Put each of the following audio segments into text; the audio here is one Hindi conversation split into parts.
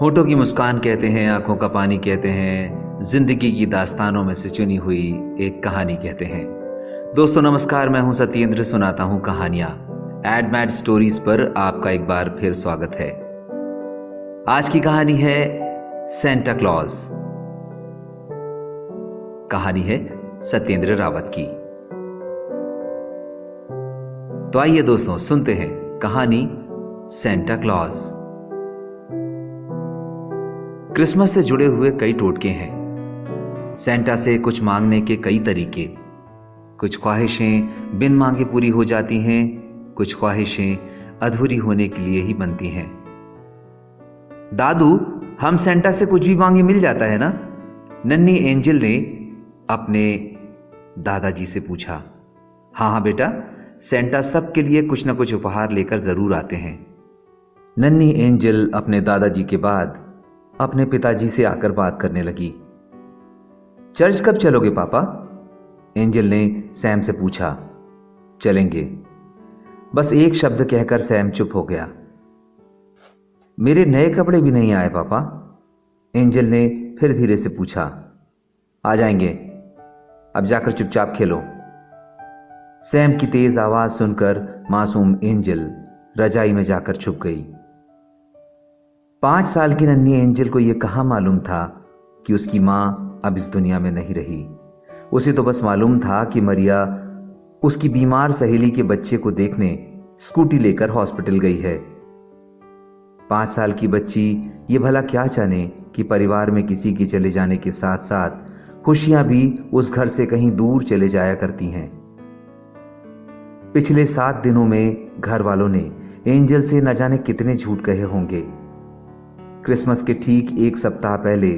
होठों की मुस्कान कहते हैं, आंखों का पानी कहते हैं, जिंदगी की दास्तानों में से चुनी हुई एक कहानी कहते हैं। दोस्तों नमस्कार, मैं हूं सत्येंद्र, सुनाता हूं कहानियां। एड मैड स्टोरीज पर आपका एक बार फिर स्वागत है। आज की कहानी है सेंटा क्लॉज। कहानी है सत्येंद्र रावत की। तो आइए दोस्तों सुनते हैं कहानी सेंटा क्लॉज। क्रिसमस से जुड़े हुए कई टोटके हैं। सेंटा से कुछ मांगने के कई तरीके। कुछ ख्वाहिशें बिन मांगे पूरी हो जाती हैं, कुछ ख्वाहिशें अधूरी होने के लिए ही बनती हैं। दादू, हम सेंटा से कुछ भी मांगे मिल जाता है ना? नन्ही एंजल ने अपने दादाजी से पूछा। हाँ हाँ बेटा, सेंटा सबके लिए कुछ ना कुछ उपहार लेकर जरूर आते हैं। नन्ही एंजल अपने दादाजी के बाद अपने पिताजी से आकर बात करने लगी। चर्च कब चलोगे पापा? एंजल ने सैम से पूछा। चलेंगे। बस एक शब्द कहकर सैम चुप हो गया। मेरे नए कपड़े भी नहीं आए पापा? एंजल ने फिर धीरे से पूछा। आ जाएंगे, अब जाकर चुपचाप खेलो। सैम की तेज आवाज सुनकर मासूम एंजल रजाई में जाकर छुप गई। 5 साल की नन्ही एंजल को यह कहां मालूम था कि उसकी मां अब इस दुनिया में नहीं रही। उसे तो बस मालूम था कि मरिया उसकी बीमार सहेली के बच्चे को देखने स्कूटी लेकर हॉस्पिटल गई है। 5 साल की बच्ची ये भला क्या जाने कि परिवार में किसी के चले जाने के साथ साथ खुशियां भी उस घर से कहीं दूर चले जाया करती हैं। पिछले 7 दिनों में घर वालों ने एंजल से न जाने कितने झूठ कहे होंगे। क्रिसमस के ठीक 1 सप्ताह पहले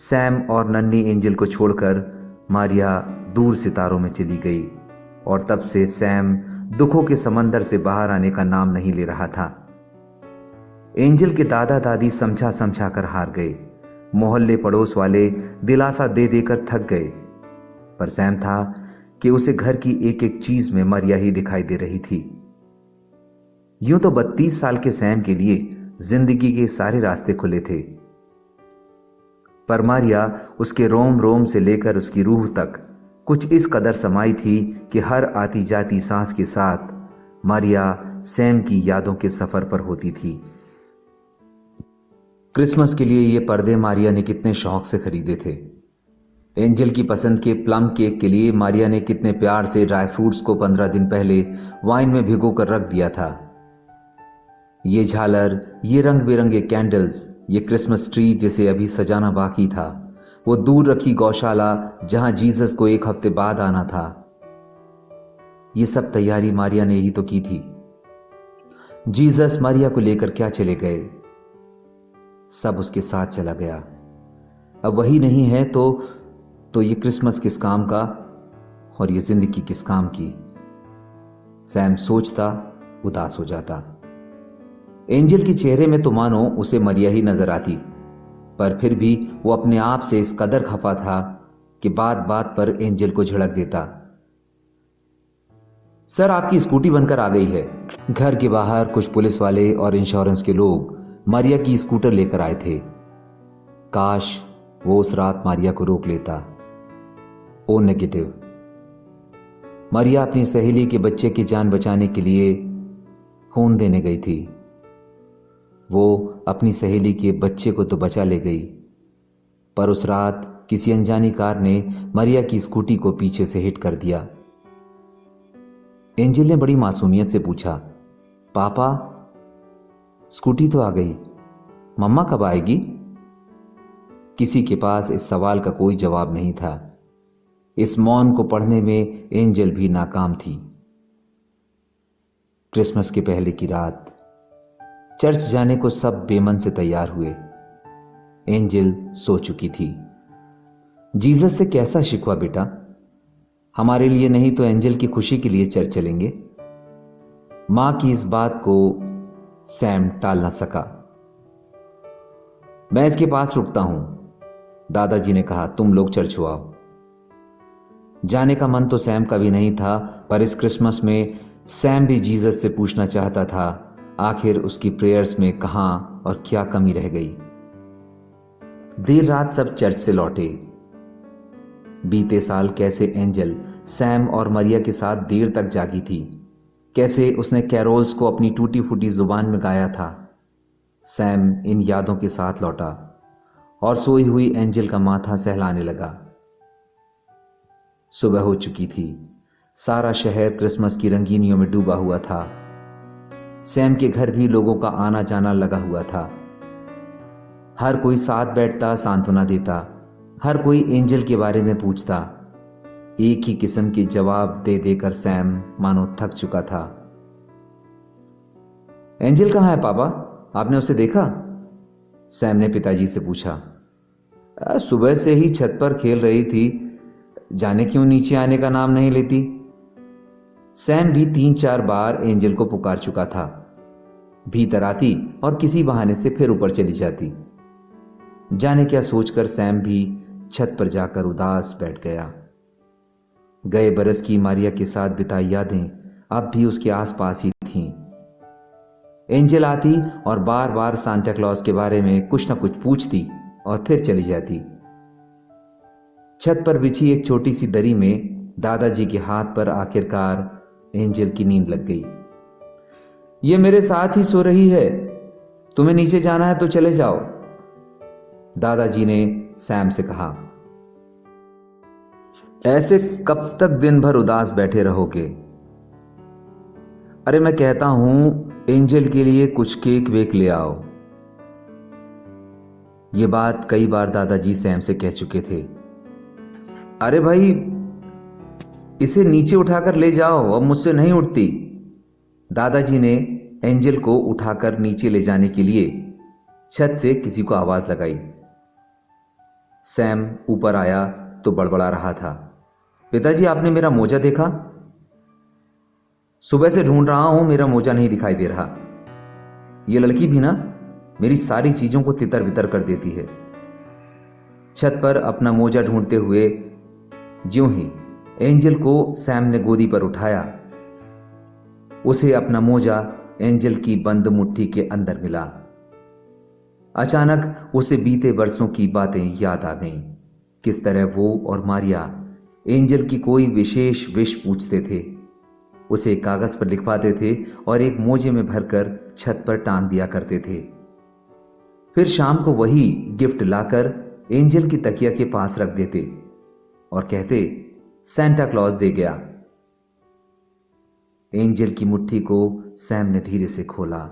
सैम और नन्ही एंजल को छोड़कर मारिया दूर सितारों में चली गई और तब से सैम दुखों के समंदर से बाहर आने का नाम नहीं ले रहा था। एंजल के दादा दादी समझा समझा कर हार गए। मोहल्ले पड़ोस वाले दिलासा दे देकर थक गए, पर सैम था कि उसे घर की एक एक चीज में मारिया ही दिखाई दे रही थी। यूं तो 32 साल के सैम के लिए जिंदगी के सारे रास्ते खुले थे, पर मारिया उसके रोम रोम से लेकर उसकी रूह तक कुछ इस कदर समाई थी कि हर आती जाती सांस के साथ मारिया सैम की यादों के सफर पर होती थी। क्रिसमस के लिए ये पर्दे मारिया ने कितने शौक से खरीदे थे। एंजल की पसंद के प्लम केक के लिए मारिया ने कितने प्यार से ड्राई फ्रूट्स को 15 दिन पहले वाइन में भिगोकर रख दिया था। ये झालर, ये रंग बिरंगे कैंडल्स, ये क्रिसमस ट्री जिसे अभी सजाना बाकी था, वो दूर रखी गौशाला जहां जीसस को 1 हफ्ते बाद आना था, ये सब तैयारी मारिया ने ही तो की थी। जीसस मारिया को लेकर क्या चले गए? सब उसके साथ चला गया। अब वही नहीं है तो ये क्रिसमस किस काम का और ये जिंदगी किस काम की? सैम सोचता, उदास हो जाता। एंजल के चेहरे में तो मानो उसे मरिया ही नजर आती, पर फिर भी वो अपने आप से इस कदर खफा था कि बात बात पर एंजल को झिड़क देता। सर, आपकी स्कूटी बनकर आ गई है। घर के बाहर कुछ पुलिस वाले और इंश्योरेंस के लोग मारिया की स्कूटर लेकर आए थे। काश वो उस रात मारिया को रोक लेता। O negative. मारिया अपनी सहेली के बच्चे की जान बचाने के लिए खून देने गई थी। वो अपनी सहेली के बच्चे को तो बचा ले गई, पर उस रात किसी अनजानी कार ने मारिया की स्कूटी को पीछे से हिट कर दिया। एंजल ने बड़ी मासूमियत से पूछा, पापा, स्कूटी तो आ गई, मम्मा कब आएगी? किसी के पास इस सवाल का कोई जवाब नहीं था। इस मौन को पढ़ने में एंजल भी नाकाम थी। क्रिसमस के पहले की रात चर्च जाने को सब बेमन से तैयार हुए। एंजल सो चुकी थी। जीसस से कैसा शिकवा बेटा? हमारे लिए नहीं तो एंजल की खुशी के लिए चर्च चलेंगे। मां की इस बात को सैम टाल ना सका। मैं इसके पास रुकता हूं, दादाजी ने कहा, तुम लोग चर्च हो आओ। जाने का मन तो सैम का भी नहीं था, पर इस क्रिसमस में सैम भी जीसस से पूछना चाहता था आखिर उसकी प्रेयर्स में कहां और क्या कमी रह गई। देर रात सब चर्च से लौटे। बीते साल कैसे एंजल सैम और मरिया के साथ देर तक जागी थी, कैसे उसने कैरोल्स को अपनी टूटी फूटी जुबान में गाया था। सैम इन यादों के साथ लौटा और सोई हुई एंजल का माथा सहलाने लगा। सुबह हो चुकी थी। सारा शहर क्रिसमस की रंगीनियों में डूबा हुआ था। सैम के घर भी लोगों का आना जाना लगा हुआ था। हर कोई साथ बैठता, सांत्वना देता, हर कोई एंजल के बारे में पूछता। एक ही किस्म के जवाब दे देकर सैम मानो थक चुका था। एंजल कहाँ है पापा? आपने उसे देखा? सैम ने पिताजी से पूछा। सुबह से ही छत पर खेल रही थी, जाने क्यों नीचे आने का नाम नहीं लेती। सैम भी 3-4 बार एंजल को पुकार चुका था। भीतर आती और किसी बहाने से फिर ऊपर चली जाती। जाने क्या सोचकर सैम भी छत पर जाकर उदास बैठ गया। गए बरस की मारिया के साथ बिताई यादें अब भी उसके आसपास ही थीं। एंजल आती और बार बार सांता क्लॉज के बारे में कुछ न कुछ पूछती और फिर चली जाती। छत पर बिछी एक छोटी सी दरी में दादाजी के हाथ पर आखिरकार एंजल की नींद लग गई। ये मेरे साथ ही सो रही है, तुम्हें नीचे जाना है तो चले जाओ, दादाजी ने सैम से कहा। ऐसे कब तक दिन भर उदास बैठे रहोगे? अरे मैं कहता हूं एंजल के लिए कुछ केक वेक ले आओ। ये बात कई बार दादाजी सैम से कह चुके थे। अरे भाई, इसे नीचे उठाकर ले जाओ, अब मुझसे नहीं उठती। दादाजी ने एंजल को उठाकर नीचे ले जाने के लिए छत से किसी को आवाज लगाई। सैम ऊपर आया तो बड़बड़ा रहा था। पिताजी, आपने मेरा मोजा देखा? सुबह से ढूंढ रहा हूं, मेरा मोजा नहीं दिखाई दे रहा। ये लड़की भी ना मेरी सारी चीजों को तितर बितर कर देती है। छत पर अपना मोजा ढूंढते हुए ज्यों ही एंजल को सैम ने गोदी पर उठाया, उसे अपना मोजा एंजल की बंद मुट्ठी के अंदर मिला। अचानक उसे बीते बरसों की बातें याद आ गईं। किस तरह वो और मारिया एंजल की कोई विशेष विश पूछते थे, उसे कागज पर लिखवाते थे और एक मोजे में भरकर छत पर टांग दिया करते थे। फिर शाम को वही गिफ्ट लाकर एंजल की तकिया के पास रख देते और कहते, सैंटा क्लॉज दे गया। एंजल की मुट्ठी को सैम ने धीरे से खोला,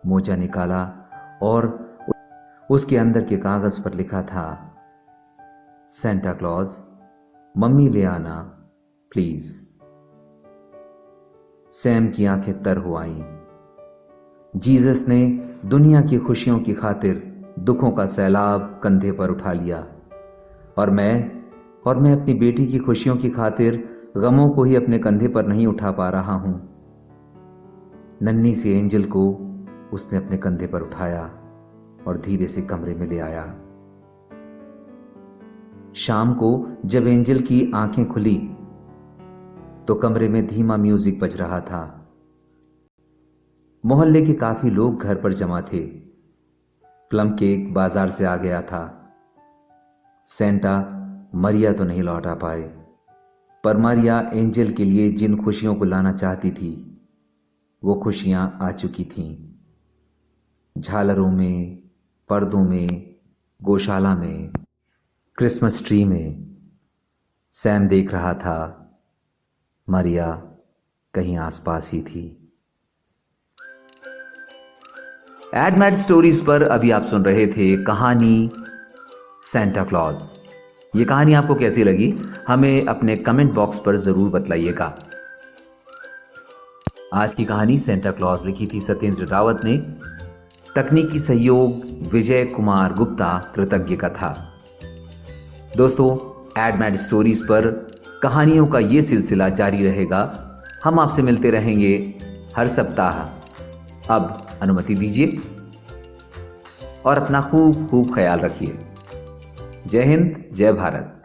मोजा निकाला और उसके अंदर के कागज पर लिखा था, सैंटा क्लॉज, मम्मी ले आना प्लीज। सैम की आंखें तर हो आईं। जीसस ने दुनिया की खुशियों की खातिर दुखों का सैलाब कंधे पर उठा लिया और मैं अपनी बेटी की खुशियों की खातिर गमों को ही अपने कंधे पर नहीं उठा पा रहा हूं। नन्ही सी एंजल को उसने अपने कंधे पर उठाया और धीरे से कमरे में ले आया। शाम को जब एंजल की आंखें खुली तो कमरे में धीमा म्यूजिक बज रहा था। मोहल्ले के काफी लोग घर पर जमा थे। प्लम केक बाजार से आ गया था। सेंटा मरिया तो नहीं लौटा पाए, पर मारिया एंजल के लिए जिन खुशियों को लाना चाहती थी वो खुशियां आ चुकी थीं। झालरों में, पर्दों में, गौशाला में, क्रिसमस ट्री में। सैम देख रहा था, मारिया कहीं आसपास ही थी। एडमैड स्टोरीज पर अभी आप सुन रहे थे कहानी सैंटा क्लॉज। ये कहानी आपको कैसी लगी हमें अपने कमेंट बॉक्स पर जरूर बतलाइएगा। आज की कहानी सैंटा क्लॉज लिखी थी सत्येंद्र रावत ने। तकनीकी सहयोग विजय कुमार गुप्ता कृतज्ञ का था। दोस्तों, एडमैड स्टोरीज पर कहानियों का ये सिलसिला जारी रहेगा। हम आपसे मिलते रहेंगे हर सप्ताह। अब अनुमति दीजिए और अपना खूब खूब ख्याल रखिए। जय हिंद, जय भारत।